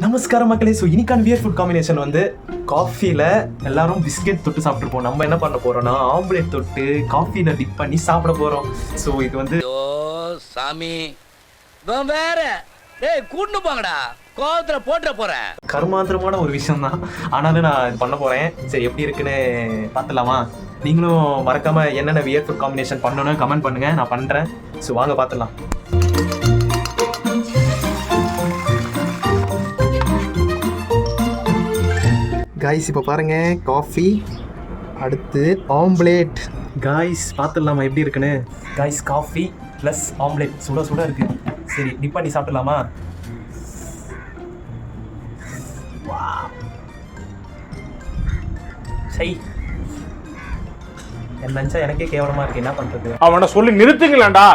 நமஸ்காரம் மக்களே. ஸோ இன்னைக்கான வியர் ஃபுட் காம்பினேஷன் வந்து காஃபியில் எல்லாரும் பிஸ்கெட் தொட்டு சாப்பிட்ருப்போம். நம்ம என்ன பண்ண போகிறோம்னா ஆம்லேட் தொட்டு காஃபியில் டிப் பண்ணி சாப்பிட போகிறோம். ஸோ இது வந்து சாமி வேற கூட்டு போங்கடா, கோவத்தில் போட்டுற போகிறேன். கர்மாந்திரமான ஒரு விஷயம் தான், ஆனாலும் நான் இது பண்ண போகிறேன். சரி, எப்படி இருக்குன்னு பார்த்துலாமா? நீங்களும் மறக்காமல் என்னென்ன வியர் ஃபுட் காம்பினேஷன் பண்ணணும்னு கமெண்ட் பண்ணுங்கள், நான் பண்ணுறேன். ஸோ வாங்க பார்த்துலாம். காய்ஸ் இப்போ பாருங்கள், காஃபி, அடுத்து ஆம்லேட். காய்ஸ் பார்த்துடலாமா எப்படி இருக்குன்னு? காய்ஸ் காஃபி ப்ளஸ் ஆம்லேட் சுட சுட இருக்குது. சரி, டிப் பண்ணி சாப்பிடலாமா? சை, என் நினச்சா எனக்கே கேவலமாக இருக்குது, என்ன பண்ணுறது? அவனை சொல்லி நிறுத்துங்களேன்டா.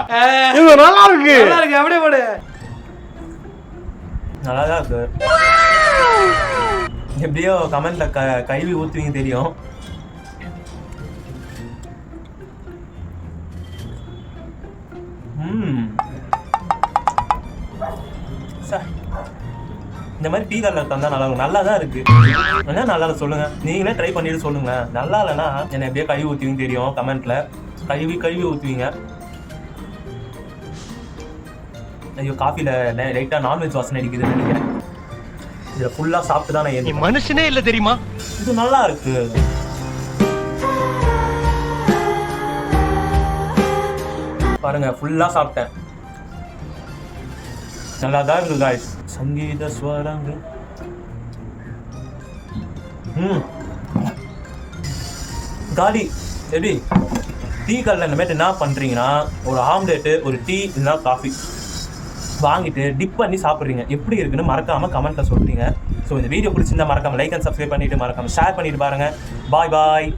இது நல்லா இருக்கு, நல்லா இருக்கு, அப்படியே போடு. நல்லா தான் இருக்கு. எப்படியோ கமெண்ட்ல கழுவி ஊற்றுவீங்க தெரியும். இந்த மாதிரி டீ கலர் தந்தா நல்லா இருக்கும். நல்லா தான் இருக்கு. என்ன நல்லா சொல்லுங்க, நீங்களே ட்ரை பண்ணிட்டு சொல்லுங்க. நல்லா இல்லைன்னா என்னை எப்படியோ கழுவி ஊற்றுவீங்க தெரியும். கமெண்ட்ல கழுவி ஊற்றுவீங்க. ஐயோ, காஃபில லைட்டா நான்வெஜ் வாசனை அடிக்குதுன்னு நினைக்கிறேன். இதை ஃபுல்லா சாப்பிட்டு தான் நான் மனுஷனே இல்லை தெரியுமா? இது நல்லா இருக்கு. பாருங்க, ஃபுல்லா சாப்பிட்டேன். நல்லா தான் இருக்கு காய்ஸ். சங்கீத ஸ்வரங்கள். காலி. எப்படி டீ கல்ல இந்த மாதிரி என்ன பண்றீங்கன்னா, ஒரு ஆம்லேட்டு, ஒரு டீ, இல்லைன்னா காஃபி வாங்கிட்டு டிப் பண்ணி சாப்பிட்றீங்க. எப்படி இருக்குன்னு மறக்காம கமெண்ட்ல சொல்றீங்க. ஸோ இந்த வீடியோ பிடிச்சிருந்தா மறக்காம லைக் அண்ட் சப்ஸ்கிரைப் பண்ணிட்டு மறக்காம ஷேர் பண்ணிட்டு பாருங்க. பாய் பாய்.